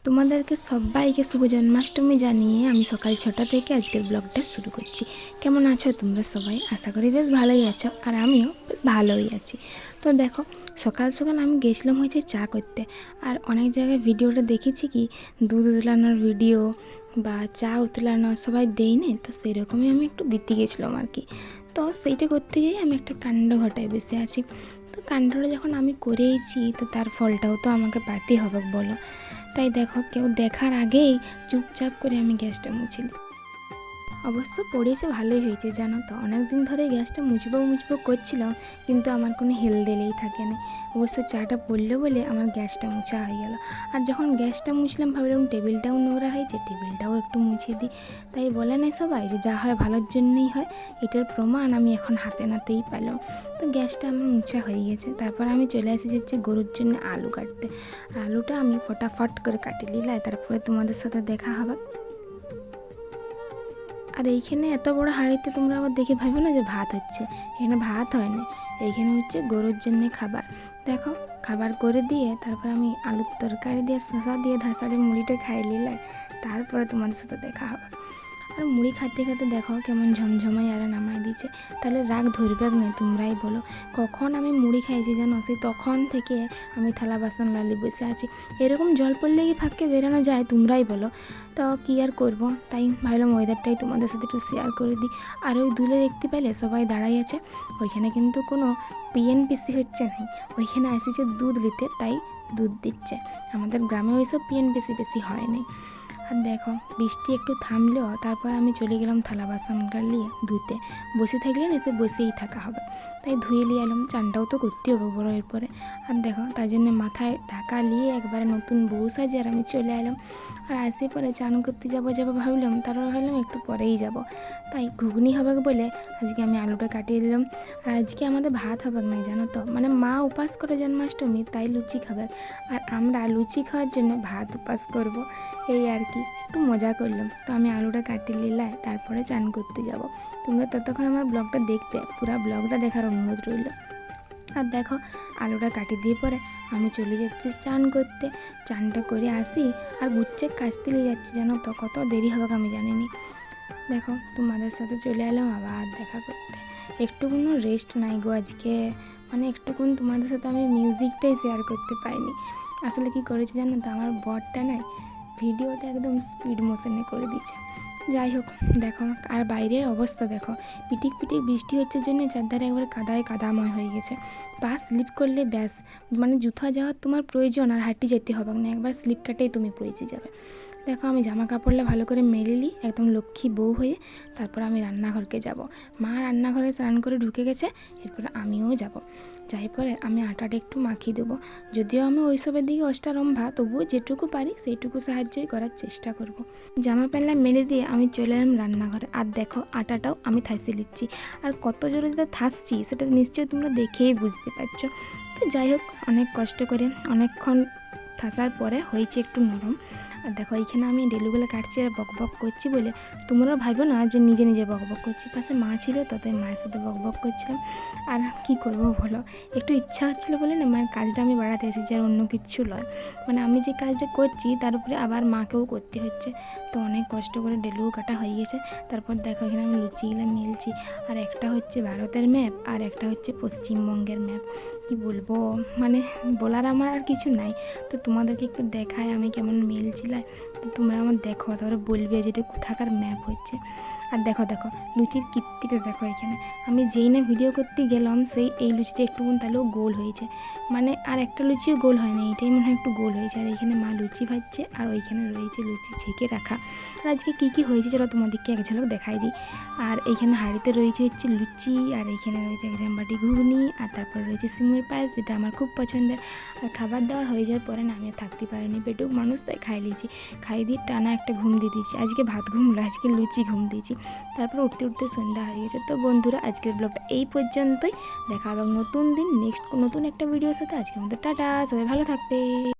তোমাদেরকে সবাইকে শুভ জন্মাষ্টমী জানিয়ে আমি সকাল 6টা থেকে আজকের ব্লগটা শুরু করছি। কেমন আছো তোমরা সবাই? আশা করি বেশ ভালোই আছো, আর আমিও বেশ ভালোই আছি। তো দেখো, সকাল সকাল আমি গেছিলাম হচ্ছে চা করতে। আর অনেক জায়গায় ভিডিওটা দেখেছি কি দুধ উতলানোর ভিডিও বা চা উতলানো সবাই দেয় না, তো সেরকমই আমি একটু দিতে গেছিলাম আর কি। তো সেইটা করতে গিয়ে আমি একটা কাণ্ড ঘটায় বসে আছি। তো কাণ্ডটা যখন আমি করেইছি, তো তার ফলটাও তো আমাকে পাতে হবে বলো। তাই দেখো, কেউ দেখার আগেই চুপচাপ করে আমি গ্যাসটা মুছে দিই। অবশ্য পড়েছে ভালোই হয়েছে, জানো তো। অনেক দিন ধরে গ্যাসটা মুছবো করছিলাম, কিন্তু আমার কোনো হেলদেলেই থাকে না। অবশ্য চাটা পড়লো বলে আমার গ্যাসটা মুছা হয়ে গেল। আর যখন গ্যাসটা মুছলাম ভাবলাম টেবিলটাও নোংরা হয়েছে, টেবিলটাও একটু মুছে দিই। তাই বলে না সবাই যে যা হয় ভালোর জন্যই হয়, এটার প্রমাণ আমি এখন হাতে নাতেই পেলাম। তো গ্যাসটা আমার মুছা হয়ে গেছে। তারপর আমি চলে এসেছি হচ্ছে গরুর জন্য আলু কাটতে। আলুটা আমি ফটাফট করে কাটি নিলাই, তারপরে তোমাদের সাথে দেখা হবে। আর এইখানে এত বড় হাঁড়িতে তোমরা আবার দেখে ভাবো না যে ভাত হচ্ছে। এখানে ভাত হয় না, এইখানে হচ্ছে গরুর জন্য খাবার। দেখো, খাবার করে দিয়ে তারপর আমি আলুর তরকারি দিয়ে শসা দিয়ে ধাসাড়ি মুড়িটা খাই নিলাই। তারপরে তোমাদের সাথে দেখা হবে। আর মুড়ি খাতে খাতে দেখো কেমন ঝমঝমাই আর নামাই দিচ্ছে। তাহলে রাগ ধরবে না, তোমরাই বলো। কখন আমি মুড়ি খাইছি জানো, সেই তখন থেকে আমি থালা বাসন লালি বসে আছি। এরকম জল পড়লে কি ফাঁককে বেরানো যায়, তোমরাই বলো। তো কী আর করবো, তাই ভাবলাম ওয়েদারটাই তোমাদের সাথে একটু শেয়ার করে দিই। আর ওই দূরে দেখতে পেলে সবাই দাঁড়াই আছে, ওইখানে কিন্তু কোনো পিএনপিসি হচ্ছে না, ওইখানে আসিছে দুধ নিতে, তাই দুধ দিচ্ছে। আমাদের গ্রামে ওইসব পিএনপিসি বেশি হয় নাই। আর দেখো, বৃষ্টি একটু থামলেও তারপর আমি চলে গেলাম থালা বাসনটা নিয়ে ধুতে। বসে থাকলে না, সে বসেই থাকা হবে, তাই ধুয়ে নিয়ে এলাম। চানটাও তো করতে হবে বড় এরপরে। আর দেখো, তাই জন্য মাথায় ঢাকা নিয়ে একবারে নতুন বউ সাজে আর আমি চলে এলাম। আর আসে পরে চান করতে যাবো ভাবলাম, তারপর ভাবলাম একটু পরেই যাব। তাই ঘুগনি হবে বলে আজকে আমি আলুটা কাটিয়ে দিলাম। আর আজকে আমাদের ভাত হবে না, জানো তো। মানে মা উপাস করে জন্মাষ্টমী, তাই লুচি খাবে। আর আমরা লুচি খাওয়ার জন্য ভাত উপাস করব, এই আর কি। একটু মজা করলাম। তো আমি আলুটা কাটিয়ে নিলাই, তারপরে চান করতে যাব। তোমরা ততক্ষণ আমার ব্লগটা দেখবে, পুরো ব্লগটা দেখার অনুরোধ রইল। আর দেখো, আলুটা কাটিয়ে দিয়ে পরে আমি চলে যাচ্ছি চান করতে। চানটা করে আসি আর গুচ্ছে কাচতে নিয়ে যাচ্ছি, জানো তো। কত দেরি হবে আমি জানিনি। দেখো, তোমাদের সাথে চলে এলাম আবার দেখা করতে। একটুকুনো রেস্ট নাই গো আজকে। মানে একটুকুন তোমাদের সাথে আমি মিউজিকটাই শেয়ার করতে পাইনি। আসলে কি করেছি জানো তো, আমার বরটা নাই ভিডিওটা একদম স্পিড মোশনে করে দিচ্ছে। যাই হোক, দেখো, আর বাইরের অবস্থা দেখো। পিটিক পিটিক বৃষ্টি হচ্ছে জন্য চারধারে একবার কাদায় কাদাময় হয়ে গেছে। পা স্লিপ করলে ব্যাস, মানে জুতা যাওয়ার তোমার প্রয়োজন আর হাঁটি যেতে হবে না, একবার স্লিপ কাটেই তুমি পৌঁছে যাবে। দেখো, আমি জামা কাপড়টা ভালো করে মেলে নিই একদম লক্ষ্মী বউ হয়ে। তারপর আমি রান্নাঘরকে যাব। মা রান্নাঘরে স্নান করে ঢুকে গেছে, এরপরে আমিও যাব। যাই পরে আমি আটাটা একটু মাখিয়ে দেবো। যদিও আমি ওইসবের দিকে অষ্টারম্ভা, তবুও যেটুকু পারি সেইটুকু সাহায্যই করার চেষ্টা করব। জামা প্যান্টটা মেলে দিয়ে আমি চলে এলাম রান্নাঘরে। আর দেখো, আটাটাও আমি থাসিয়ে নিচ্ছি। আর কত জোরে যেটা থাসছি সেটা নিশ্চয়ই তোমরা দেখেই বুঝতে পারছো। তো যাই হোক, অনেক কষ্ট করে অনেকক্ষণ থাসার পরে হয়েছে একটু নরম। আর দেখো, এইখানে আমি ডেলুগুলো কাটছি আর বক বক করছি বলে তোমরা ভাবো না যে নিজে নিজে বক বক করছি। পাশে মা ছিল, তাতে মায়ের সাথে বক বক করছিলাম। আর কি করবো বলো, একটু ইচ্ছা হচ্ছিলো বলে না মায়ের কাজটা আমি বাড়াতে এসেছি, আর অন্য কিচ্ছু নয়। মানে আমি যে কাজটা করছি তার উপরে আবার মাকেও করতে হচ্ছে। তো অনেক কষ্ট করে ডেলুও কাটা হয়ে গেছে। তারপর দেখো, এখানে আমি লুচিগুলো মিলছি। আর একটা হচ্ছে ভারতের ম্যাপ আর একটা হচ্ছে পশ্চিমবঙ্গের ম্যাপ। কি বলবো, মানে বলার আমার আর কিছু নাই। তো তোমাদেরকে একটু দেখায় আমি কেমন মিলছিলাম। তো তোমরা আমার দেখো, তারপরে বলবে যে এটা কোথাকার ম্যাপ হচ্ছে। আর দেখো দেখো, লুচির কীর্তিটা দেখো। এখানে আমি যেই না ভিডিও করতে গেলাম, সেই এই লুচিটা একটুকুন তাহলেও গোল হয়েছে। মানে আর একটা লুচিও গোল হয় না, এইটাই মনে হয় একটু গোল হয়েছে। আর এইখানে মা লুচি ভাজছে, আর ওইখানে রয়েছে লুচি ছেঁকে রাখা। আর আজকে কী কী হয়েছে চলো তোমাদেরকে এক ঝলক দেখাই দিই। আর এইখানে হাঁড়িতে রয়েছে হচ্ছে লুচি, আর এইখানে রয়েছে এক জামবাটি ঘুগনি, আর তারপর রয়েছে সিমের পায়েস, যেটা আমার খুব পছন্দের। আর খাবার দাবার হয়ে যাওয়ার পরে না আমি আর থাকতে পারিনি, পেটুক মানুষ, তাই খাই নিয়েছি। খাই দিয়ে টানা একটা ঘুম দিয়ে দিয়েছি। আজকে ভাত ঘুমলো, আজকে লুচি ঘুম দিয়েছি। তারপর উঠতে উঠতে সন্ধ্যা হয়ে গেছে। তো বন্ধুরা, আজকের ব্লগটা এই পর্যন্তই। দেখা হবে নতুন দিন নেক্সট নতুন একটা ভিডিওর সাথে। আজকের মধ্যে টাটা, সবাই ভালো থাকবে।